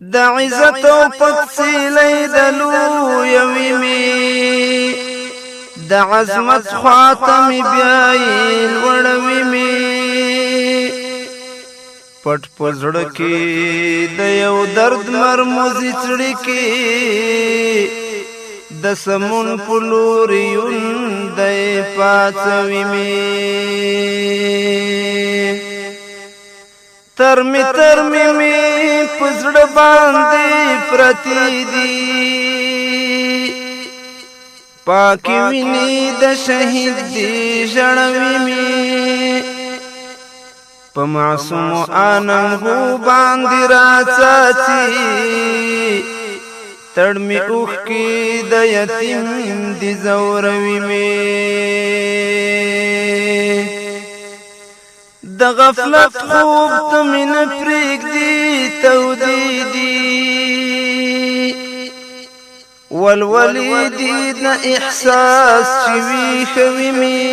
د عزت او پتسیلی د لویوي می د عظمت خاتم بیاي لوړوي می پټ پزړه کې د یو درد مرموزي چړې کې د سمون پلوریون د پاتوي می ترمی پزړه باندې پرتی دی پاکی ویني د شهید دی ژړوي می په معصوم اننګو باندې راځي تړمی اوخ کی د یتیم دی زوروي می د غفلت خوب ته من پرېږدي تودې دي ولولې دي د احساس چې ویښوي مې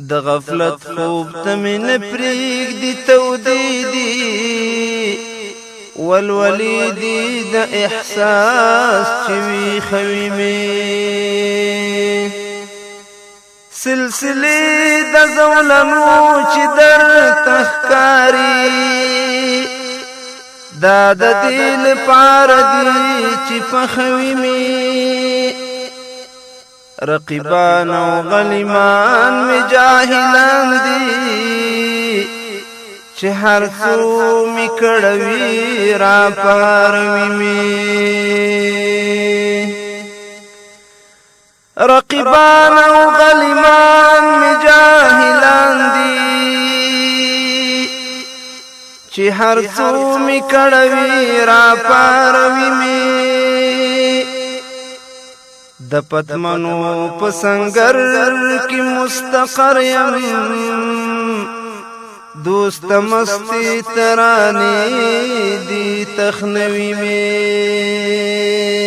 د غفلت خوب ته من پرېږدي تودې دي ولولې دي د احساس چې ویښوي مې سلسله د زولمو چې در تخکاری دا د دل پار دی چې پخوي می رقیبان او غلیمان می جاهلان دی چې هر څو می کړوي را پاروي می رقیبان او غلیمان می جاهلان دی چې هر څو می کړوي را پاروي می د پتمنو په سنگر کې مستقر یم دوست مستی ترانه دی تخنوي می